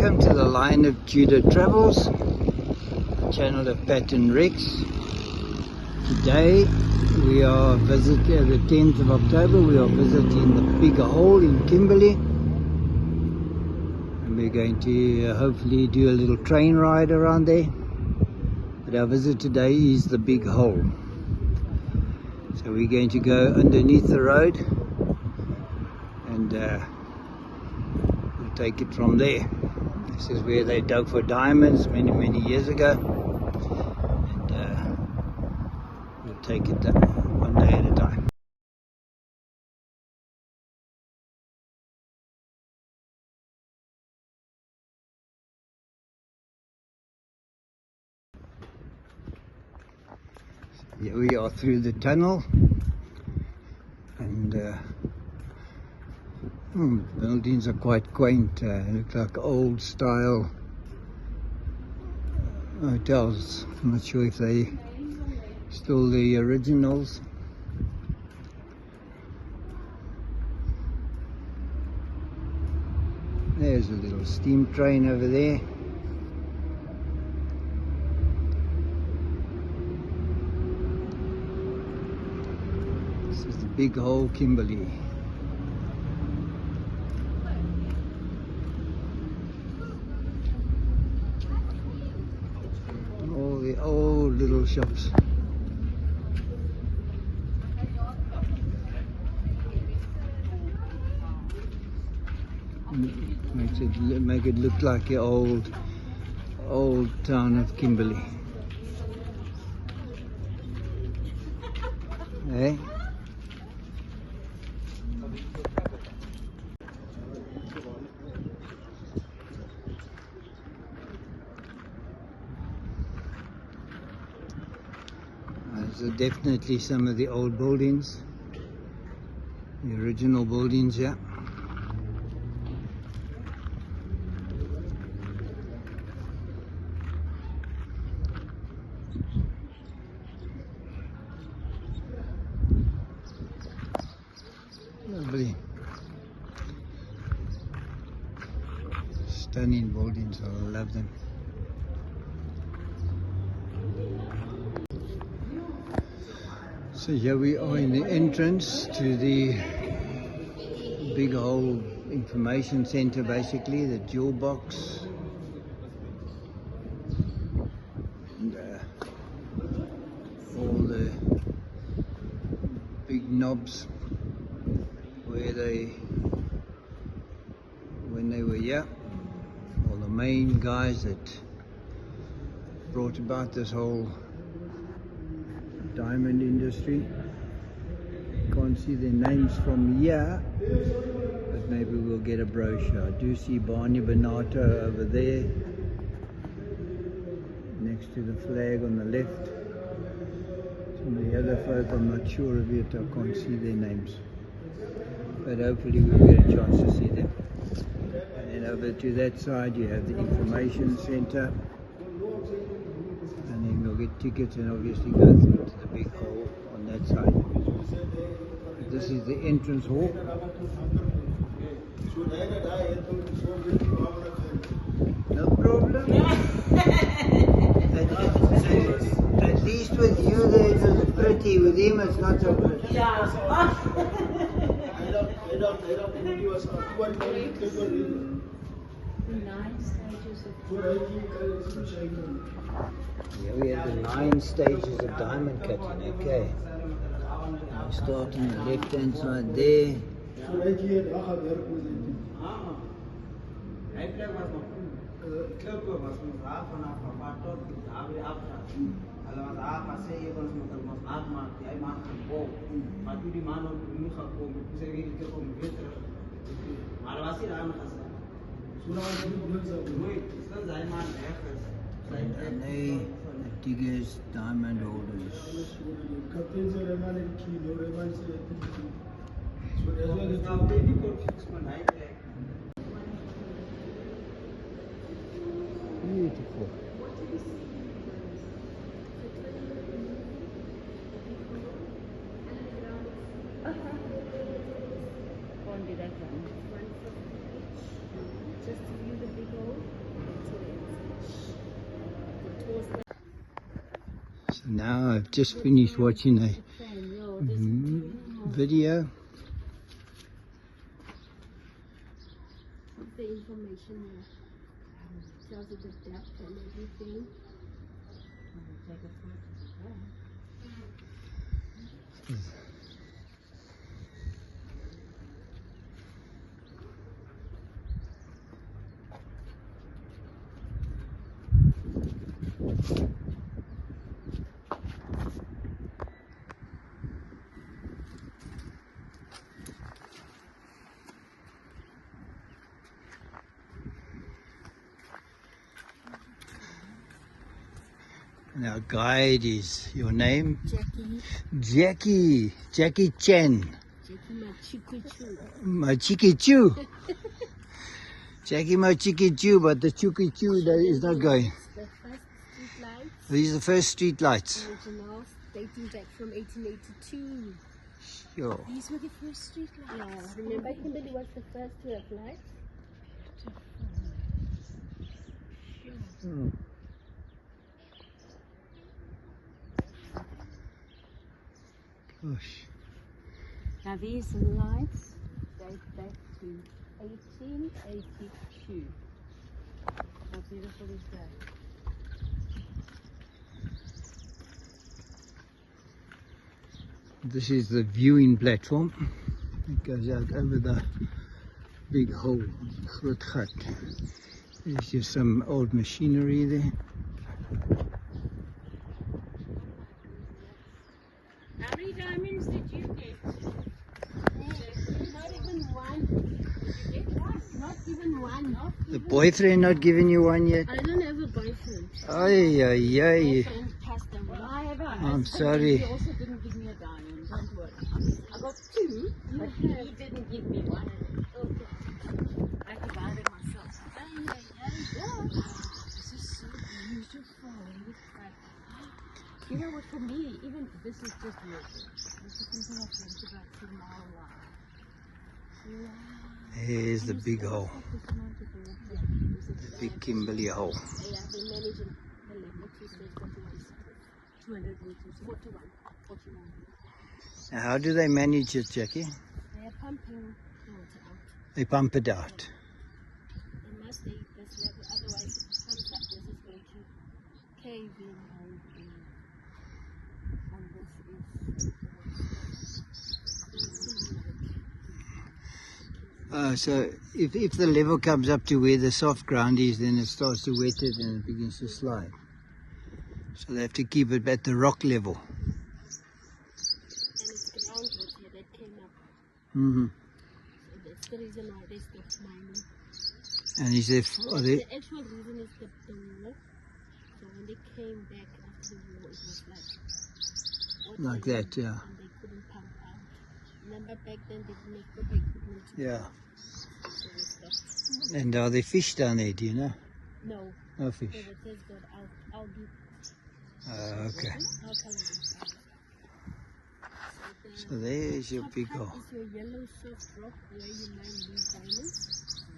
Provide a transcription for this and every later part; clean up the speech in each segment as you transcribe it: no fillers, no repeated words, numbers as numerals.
welcome to the Line of Judah Travels, channel of Pat and Rex. Today we are visiting, the 10th of October, we are visiting the Big Hole in Kimberley. And we're going to hopefully do a little train ride around there. But our visit today is the Big Hole. So we're going to go underneath the road and we'll take it from there. This is where they dug for diamonds many years ago, and we'll take it one day at a time. So here we are through the tunnel, and buildings are quite quaint. Look like old style hotels. I'm not sure if they still the originals. There's a little steam train over there. This is the Big Hole, Kimberley. All the old little shops. Make it look like the old town of Kimberley. Eh? These are definitely some of the old buildings, the original buildings, yeah. Lovely. Stunning buildings, I love them. So here we are in the entrance to the Big Hole Information Center, basically, the jewel box. And all the big knobs when they were here, all the main guys that brought about this whole diamond industry. Can't see their names from here, but maybe we'll get a brochure. I do see Barney Bonato over there next to the flag on the left. Some of the other folk I'm not sure of yet, I can't see their names, but hopefully we'll get a chance to see them. And then over to that side you have the information center, and then we'll get tickets and obviously go through to the Big Hole on that side. This is the entrance hall. No problem. At least with you there it was pretty, with him it's not so pretty. Here we have the 9 stages of diamond cutting. Okay. We start on the left hand side there. And they diggers, diamond holders. Beautiful. Just to view the big hole. Now I've just finished watching a video. The information here tells you the depth and everything. And our guide is your name? Jackie. Jackie Chen. Jackie Machikichu. Jackie Machikichu, but the Chukichu that is not going. The first street lights. These are the first street lights. Originals dating back from 1882. Sure. These were the first street lights. Yeah. Remember Kimberley was the first to have lights? Oh. Gosh. Now these lights date back to 1882. How beautiful is that? This is the viewing platform. It goes out over the big hole, groot gat. There's just some old machinery there. How many diamonds did you get? Not even one. Did you get one? Not even one. The boyfriend not giving you one yet? I don't have a boyfriend. Ay, ay, My ay. friend passed away. I have a I'm sorry. He also didn't give me a diamond. Don't worry. I got two, but he didn't give me one. Okay. I divided myself. This is so beautiful. Look at that. You know what, for me, even this is just local. This is something I've learned about for my whole life. Wow. Here's the big hole. Yeah, The big Kimberley hole. yeah, they manage in the laboratories. They've got 200 meters, 41, 49. Now, how do they manage it, Jackie? They are pumping water out. They pump it out. They must stay at this level, otherwise it comes up. This is going to cave in and this is So if the level comes up to where the soft ground is, then it starts to wet it and it begins to slide. So they have to keep it at the rock level. and it's groundwater that came up. Mm-hmm. So that's the reason why they stopped mining. And is there, are they, The actual reason is the war. So when they came back after the war, it was like like that, yeah. and they couldn't pump out. Remember back then they didn't have proper equipment to Yeah. pump. So they stopped. And are there fish down there, do you know? No. No So fish. the place got algae. Okay. Alkaline. So there's your top big part hole. is your yellow soft rock where you mine these diamonds,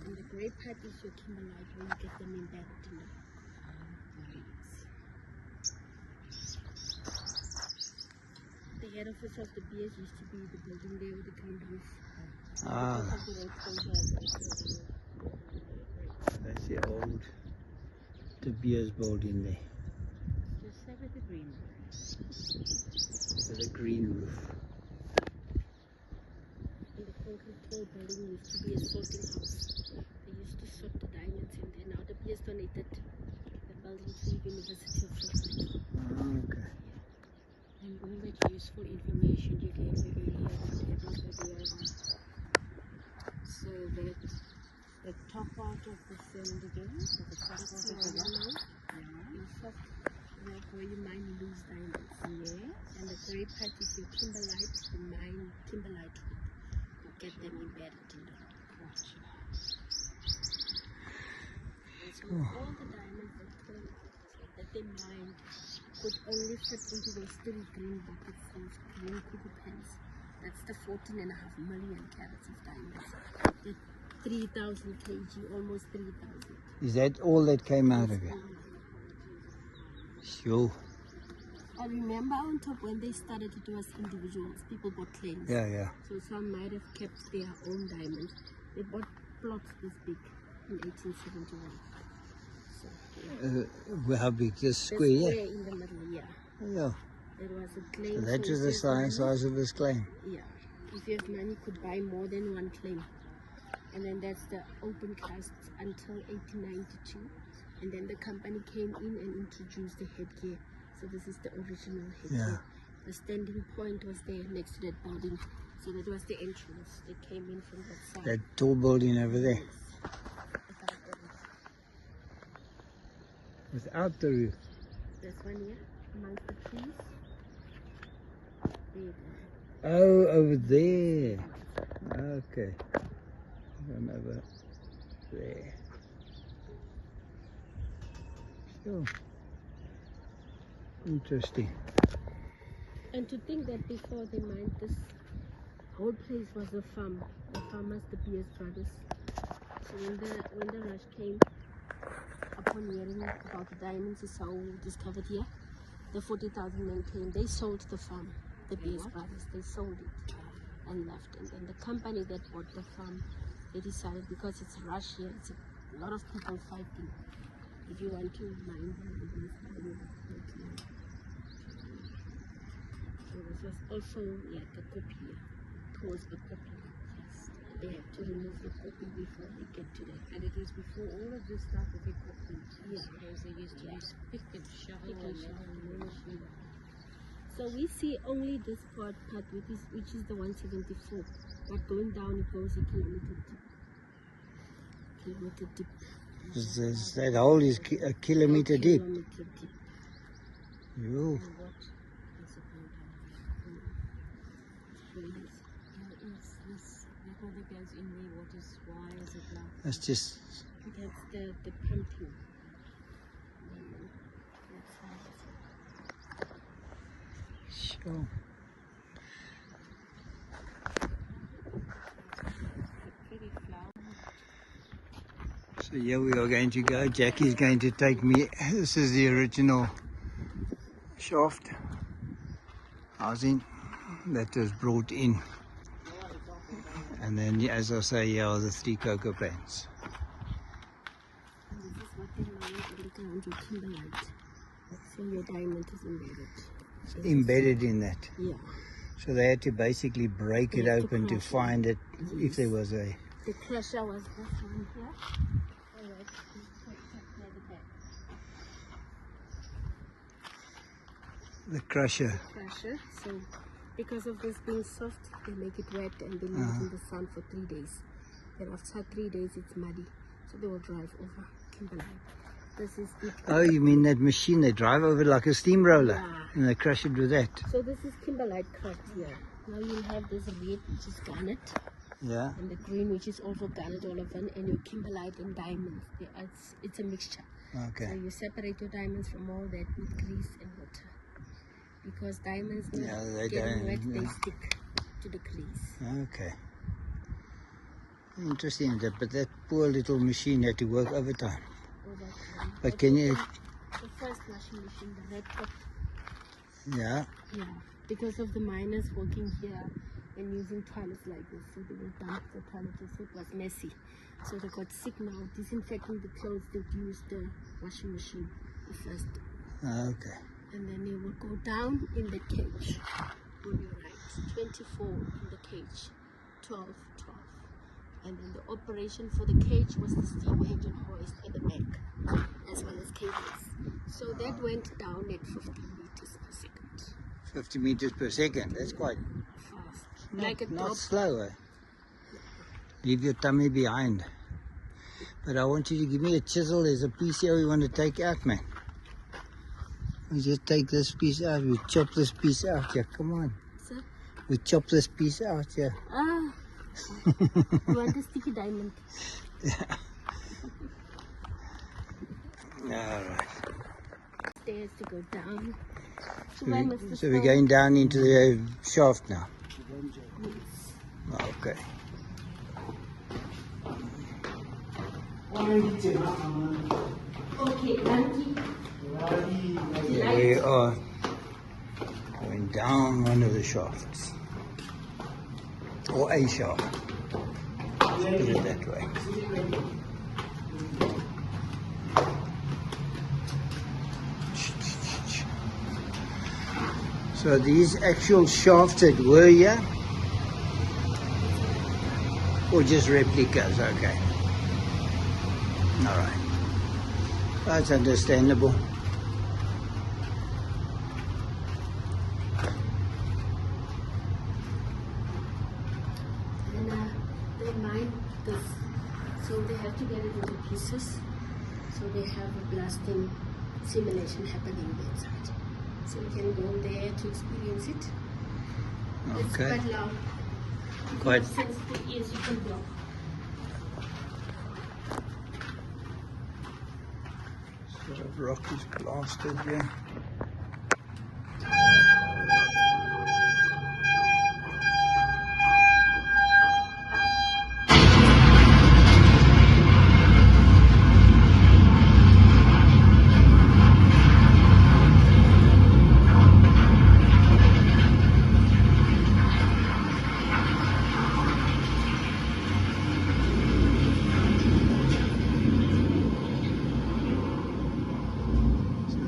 and the grey part is your kimberlite where you get them embedded in the The head office of the BS used to be the building there with the green roof. Ah, Because of the road closure. that's the old De Beers building there. Just say with the green roof. With a green roof. And the concrete tall building used to be a sorting house. They used to sort the diamonds in there. Now the BS donated the building to the University of Kimberley. Okay. And all that useful information you gave me earlier, whatever. So that the top part of the cylinder, the top part of the yellow, is soft rock where you mine loose diamonds. Yeah. And the grey part is your kimberlite, you mine kimberlite wood. You get them embedded in the rock. And so all the diamonds that they mined could only fit into those 3 green buckets, those green cuckoo pens. That's the 14.5 million carats of diamonds. The 3,000 kg, almost 3,000. Is that all that came out of it? Sure. I remember on top when they started, it was individuals. People bought claims. Yeah, yeah. So some might have kept their own diamonds. They bought plots this big in 1871. So, yeah. How big? This The square? square Yeah. in the middle, yeah. Yeah. There was a claim. So that so was if the you have money- size of this claim. Yeah. If you have money, you could buy more than one claim. And then that's the open cast until 1892. And then the company came in and introduced the headgear. So this is the original headgear. Yeah. The standing point was there next to that building. So that was the entrance. They came in from that side. That tall building over there. Yes. Without the roof. Without the roof. This one here, amongst the trees. There. Oh, over there. Okay. From over there. Sure. Interesting. And to think that before they mined this whole place was a farm. The farmers, the Pierce brothers. So when the rush came, upon hearing about the diamonds is how discovered here, the 40,000 men came. They sold the farm, the Pierce brothers. They sold it and left. And then the company that bought the farm, they decided because it's rush here, it's a lot of people fighting. If you want to mine them, so this was also like a copy here. It was a copy first. They have to remove the copy before they get to that. And it was before all of this type of equipment. Yeah. Because they used to use pick and shovel Pick and and shovel, no no machine. So we see only this part which is the 174. But going down it goes a kilometer deep. Kilometer deep. That hole is a kilometer deep. Kilometer deep. Yo. And what is it made of? Is this metal that goes in there? Why is it like? That's just. That's the pumping. That's how it's Sure. pretty flower. So here we are going to go. Jackie's going to take me. This is the original shaft housing that was brought in. And then, as I say, here are the 3 cocoa plants. And this is what they mine in the ground with Kimberley. So your diamond is embedded. Embedded in that. Yeah. So they had to basically break it They had to open to crush it. find it if Yes. there was a. The crusher was this one here. Alright, near the back. The crusher. Crusher. So because of this being soft, they make it wet and they leave it in the sun for 3 days. Then after 3 days it's muddy. So they will drive over Kimberley. This is it. Oh, you mean that machine they drive over like a steamroller? Yeah. And they crush it with that? So this is Kimberley cracked here. Now you'll have this red which is garnet. Yeah. And the green which is also garnet all of them, and your kimberlite and diamonds. It's a mixture. So Okay. you separate your diamonds from all that with grease and water. Because diamonds, Yeah, they getting don't, wet, they yeah. stick to the grease. Okay. Interesting, but that poor little machine had to work overtime. Over time. But can you? The first washing machine, the red top, Yeah. yeah. Because of the miners working here and using toilets like this, so they will dump the toiletries, so it was messy. So they got sick now, disinfecting the clothes, they used the washing machine, the first. Okay. And then you will go down in the cage on your right, 24 in the cage, 12, 12. And then the operation for the cage was the steam engine hoist at the back, as well as cables. So that went down at 50 meters per second. 50 meters per second. That's quite Fast. not, Like a not drop. slow. Eh? Leave your tummy behind. But I want you to give me a chisel. There's a piece here we want to take out, man. We just take this piece out. We chop this piece out here. Come on. Sir? We chop this piece out here. Ah. You want a sticky diamond? All right. Stairs to go down. So, Where must the so we're stone- going down into the shaft now. Yes. Okay. Okay, Ranki. Here we are Going down one of the shafts. Or a shaft. Let's put it that way. So these actual shafts that were here, or just replicas? Okay. All right. That's understandable. And they mine this, so they have to get it into pieces. So they have a blasting simulation happening inside. So we can go there to experience it. It's Okay. quite loud. Quite. Sensitive ears you can block. Sort of rock is blasted here.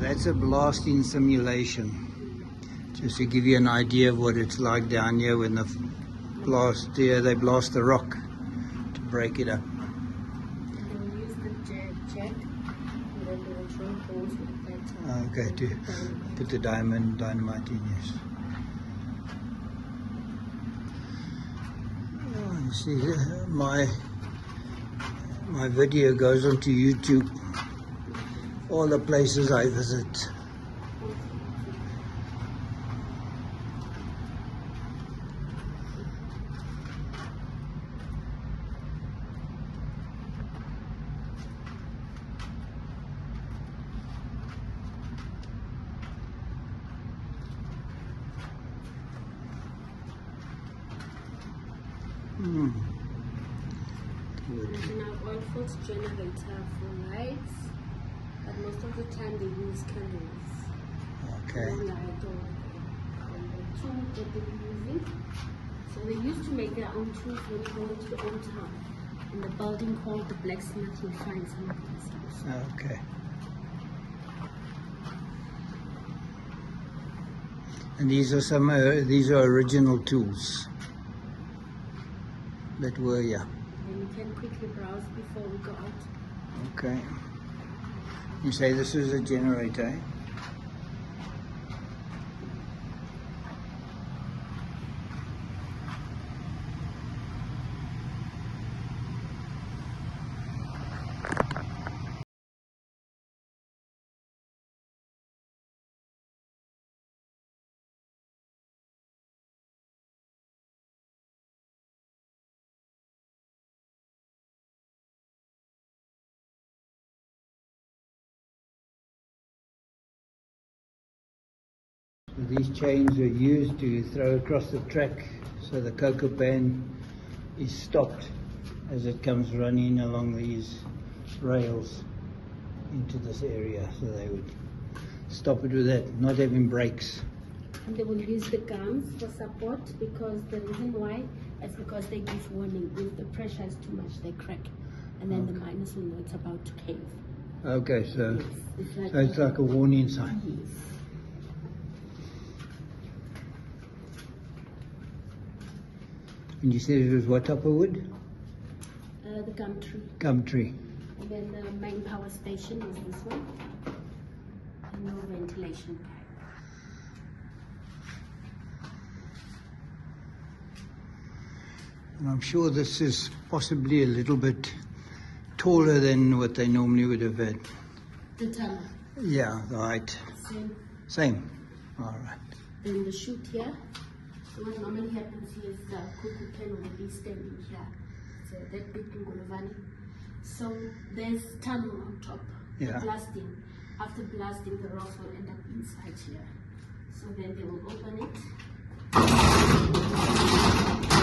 That's a blasting simulation, just to give you an idea of what it's like down here when the they blast the rock to break it up. And they will use the jet, and then they will drill holes with that. Okay, to put the dynamite in, yes. Oh, you see, my video goes onto YouTube. All the places I visit. Good. And our oil force generator for lights, but most of the time they use candles. Okay. No light or the tool that they're using. So they used to make their own tools when you go into the old town. In the building called the blacksmith, you'll find some of these tools. Okay. And these are original tools that were here. Then you can quickly browse before we go out. Okay. You say this is a generator, eh? So these chains are used to throw across the track so the cocoa pan is stopped as it comes running along these rails into this area. So they would stop it with that, not having brakes. And they will use the gums for support, because the reason why is because they give warning. If the pressure is too much, they crack. And then the miners will know it's about to cave. Okay, so Yes, it's like a warning sign. Yes. And you said it was what type of wood? The gum tree. Gum tree. And then the main power station is this one. And no ventilation pipe. And I'm sure this is possibly a little bit taller than what they normally would have had. The tunnel. Yeah, the height. Same. Same. All right. Then the chute here. So what normally happens here is the cuckoo pen will be standing here. So that big Nguluvani. So there's tunnel on top. Yeah. The blasting. After blasting, the rocks will end up inside here. So then they will open it. Oh,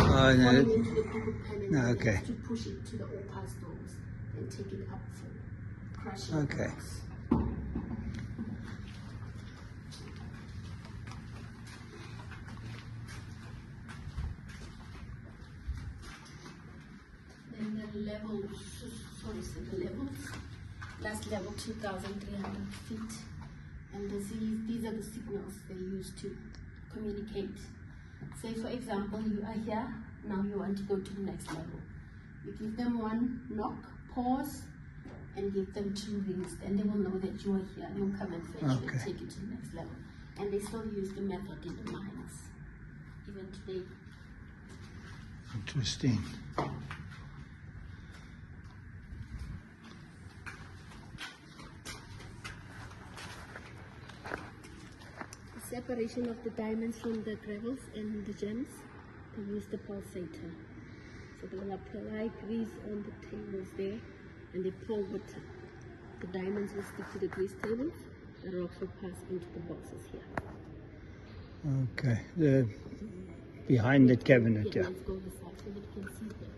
Falling no. into the cuckoo pen, and No, then okay. they have to push it to the opass doors and take it up for crushing. Okay. rocks. the levels. That's level 2,300 feet. And these are the signals they use to communicate. Say for example, you are here, now you want to go to the next level. You give them one knock, pause, and give them 2 rings. Then they will know that you are here. They will come and fetch you and take you to the next level. And they still use the method in the mines, even today. Interesting. Separation of the diamonds from the gravels and the gems, they use the pulsator. So they will apply grease on the tables there and they pour water. The diamonds will stick to the grease tables, the rocks will pass into the boxes here. Okay, behind that cabinet, yeah. Let's go this side so that you can see them.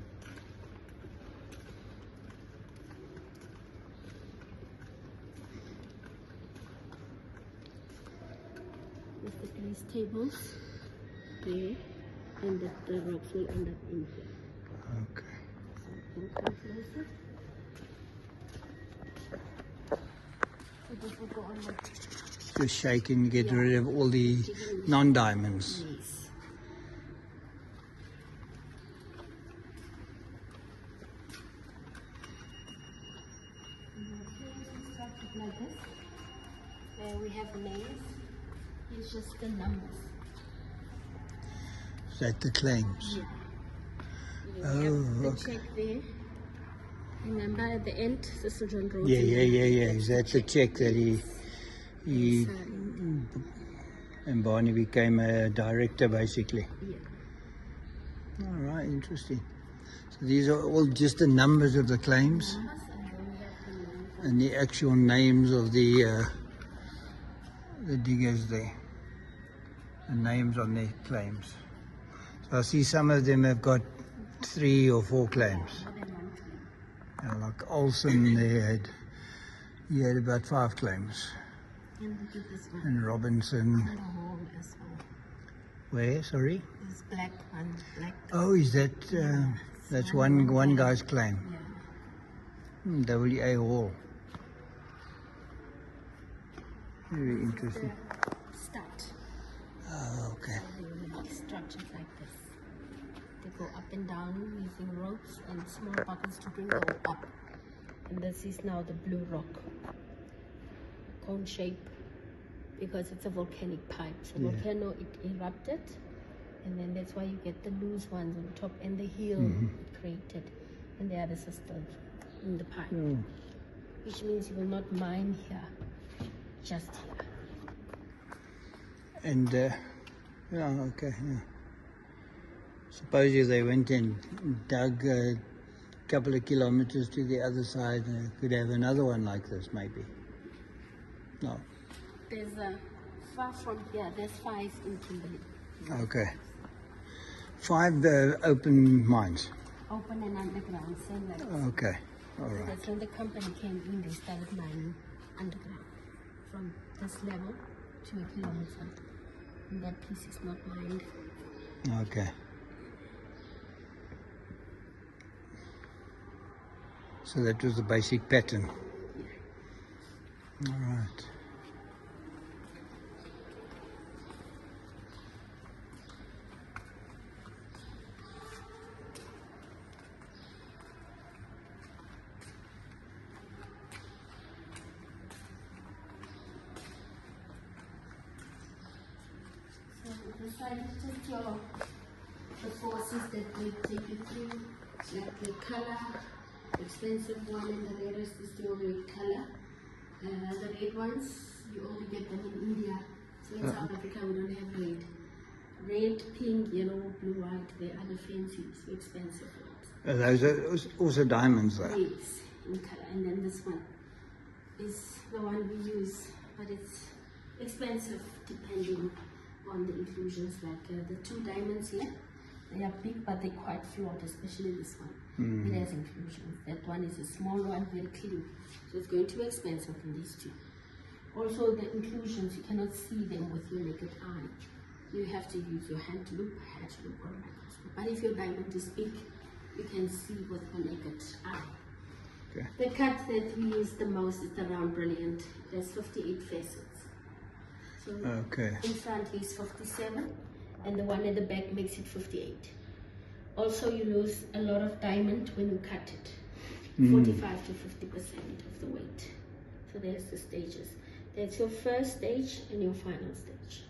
These tables there, and the rocks will end up in here. Okay. So come closer. So this will go on like Just shake and get rid of all the non-diamonds. this. Structured like this, where we have names. It's just the numbers. Is that the claims? Yeah. Oh, The okay. check there. Remember at the end, Sister John wrote. Yeah. Is that the check that he Signed. and Barney became a director basically? Yeah. All right, interesting. So these are all just the numbers of the claims Numbers, and then we have the names. and the actual names of the diggers there. The names on their claims. So I see some of them have got 3 or 4 claims. More than one claim. Yeah, like Olsen, he had about 5 claims. And look at this one. And Robinson, And the hole as well. where? Sorry. This black one, black. Oh, is that that's one guy's claim? Yeah. W.A. Hall. Very interesting. The start. Oh, okay. They will be structured like this. They go up and down using ropes and small buckets to bring the ore up. And this is now the blue rock. Cone shape, because it's a volcanic pipe. So Yeah. volcano, it erupted, and then that's why you get the loose ones on top and the heel it created. And the others are still in the pipe. Oh, Which means you will not mine here, just here. and yeah, okay. Yeah. Suppose if they went and dug a couple of kilometers to the other side, could have another one like this, maybe. No. There's far from here, there's 5 in Kimberley. Okay. 5 open mines. Open and underground, same like this. Okay. All So right. that's when the company came in, they started mining underground from this level to a kilometer. And that piece is not mined. Okay. So that was the basic pattern. All right. So this side is just the forces that they take you through, like the color, expensive one, and the rarest is the red color. The red ones, you only get them in India. So in South Africa, we don't have red. Red, pink, yellow, blue, white, they are the fancy, so expensive ones. Those are also diamonds, though. Yes, in color. And then this one is the one we use, but it's expensive depending on the inclusions. Like the 2 diamonds here, they are big, but they're quite flawed, especially this one. It has inclusions. That one is a small one, very clean. So it's going to be expensive in these 2. Also, the inclusions, you cannot see them with your naked eye. You have to use your hand loop or a microscope. But if your diamond is big, you can see with your naked eye. Okay. The cut that we use the most is the round brilliant. There's 58 facets. So Okay. in front is 57 and the one at the back makes it 58. Also you lose a lot of diamond when you cut it. 45 to 50% of the weight. So there's the stages. That's your first stage and your final stage.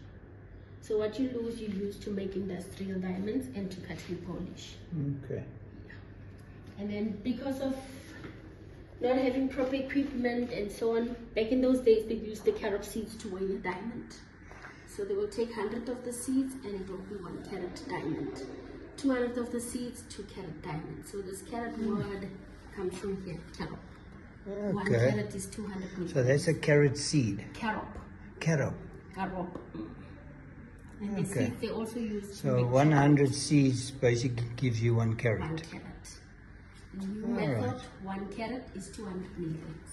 So what you lose, you use to make industrial diamonds and to cut and polish. Okay. And then because of not having proper equipment and so on, back in those days they used the carob seeds to weigh a diamond. So they will take 100 of the seeds and it will be 1 carat diamond. 200 of the seeds, 2 carat diamond. So this carat word comes from here, carob. Okay. 1 carat is 200 meters. So that's a carrot seed. Carob. Carob. Carob. And the Okay. seeds they also use So 100 seeds basically gives you 1 carat. 1 carat. The new method, 1 carat is 200 meters.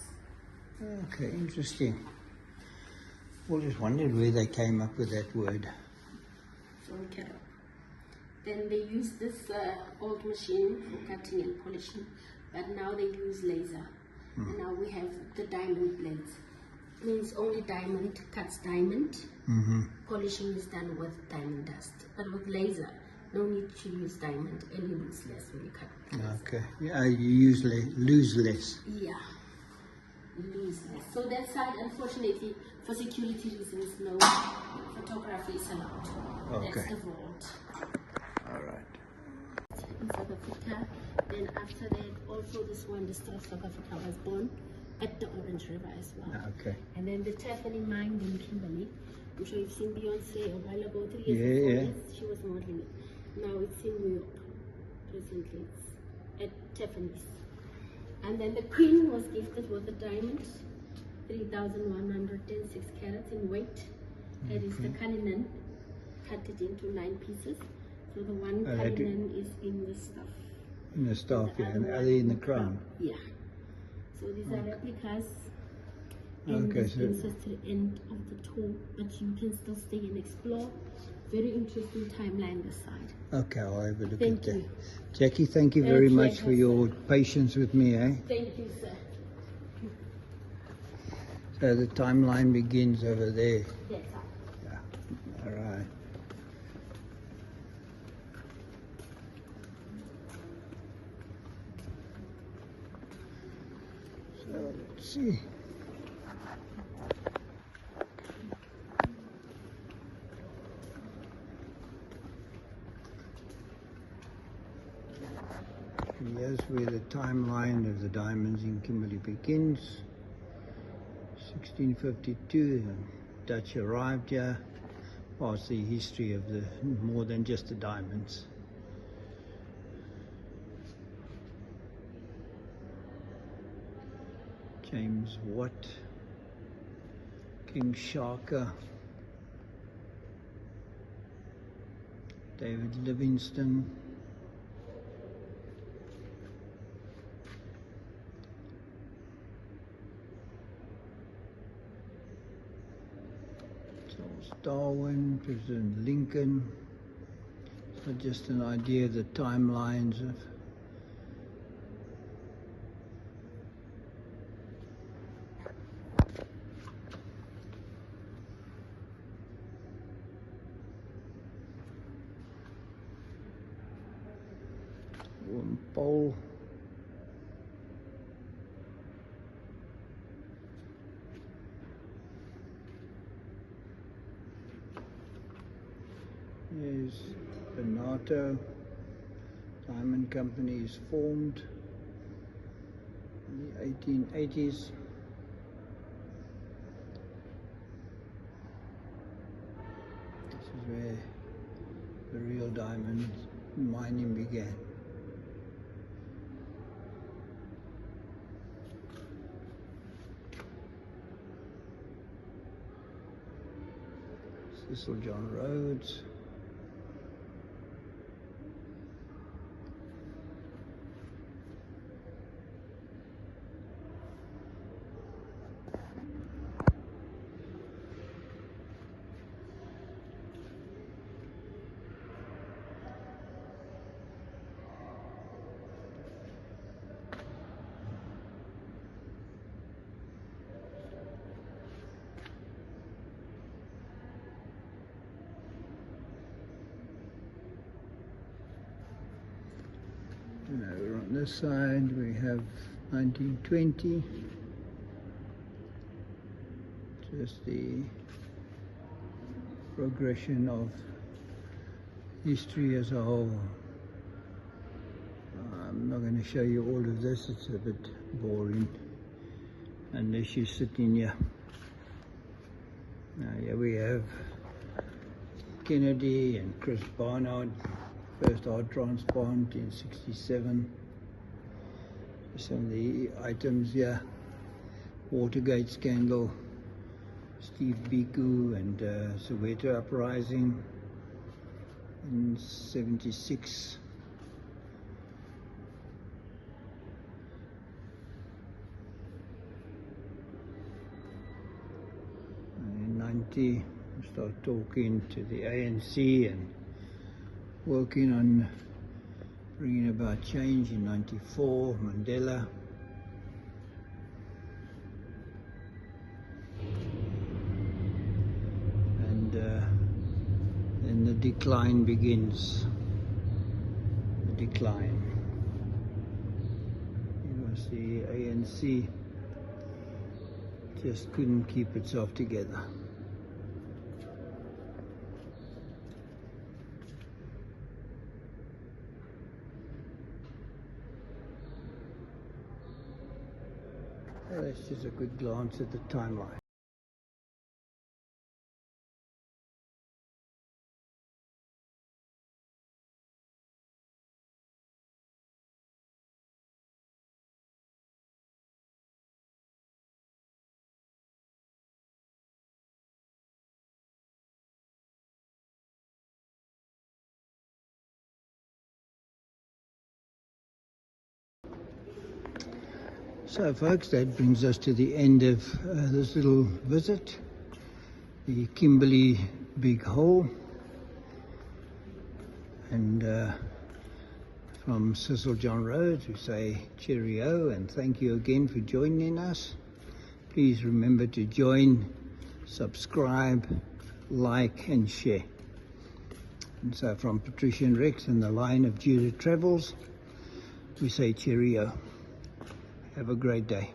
Okay, interesting. Always wondered where they came up with that word. So 1 carat. Then they use this old machine for cutting and polishing, but now they use laser. And now we have the diamond blades. Means only diamond cuts diamond. Polishing is done with diamond dust. But with laser, no need to use diamond, and you lose less when you cut with laser. Okay. Yeah, you usually lose less. Yeah, you lose less. So that side, unfortunately, for security reasons, no photography is allowed. Okay. That's the vault. All right. In South Africa. Then after that, also this one, the Star of South Africa, was born at the Orange River as well. Okay. And then the Tiffany mine in Kimberley. I'm sure you've seen Beyonce a while ago, 3 years Yeah, before yeah. this, she was modeling it. Now it's in New York. Presently it's at Tiffany's. And then the Queen was gifted with the diamond, 3,106 carats in weight. That is the Cullinan, cut it into 9 pieces. So the one Cullinan is in the stuff. In the staff, yeah, and the one other in the crown. Yeah. So these are replicas. And Okay, this so brings us to the end of the tour, but you can still stay and explore. Very interesting timeline this side. okay, I'll have a look Thank at that. you. Jackie, thank you very much pleasure, for your patience with me, eh? Thank you, sir. So the timeline begins over there. That's all. Yeah. All right. So let's see. Here's where the timeline of the diamonds in Kimberley begins. 1652, the Dutch arrived here. Past the history of the more than just the diamonds. James Watt, King Shaka, David Livingstone, Charles Darwin, President Lincoln. So just an idea of the timelines of Pole. There's Benato. Diamond Company is formed in the 1880s. This is where the real diamond mining began. Cecil John Rhodes. side we have 1920, just the progression of history as a whole. I'm not going to show you all of this, it's a bit boring unless you sit in here. Now here we have Kennedy and Chris Barnard, first art transplant in '67. Some of the items here: Watergate scandal, Steve Biko and Soweto uprising in '76. In '90, we start talking to the ANC and working on bringing about change. In '94, Mandela. And then the decline begins. The decline. Because the ANC just couldn't keep itself together. Well, that's just a good glance at the timeline. So folks, that brings us to the end of this little visit, the Kimberley Big Hole. And from Cecil John Rhodes, we say cheerio and thank you again for joining us. Please remember to join, subscribe, like and share. And so from Patricia and Rex and the line of Judith Travels, we say cheerio. Have a great day.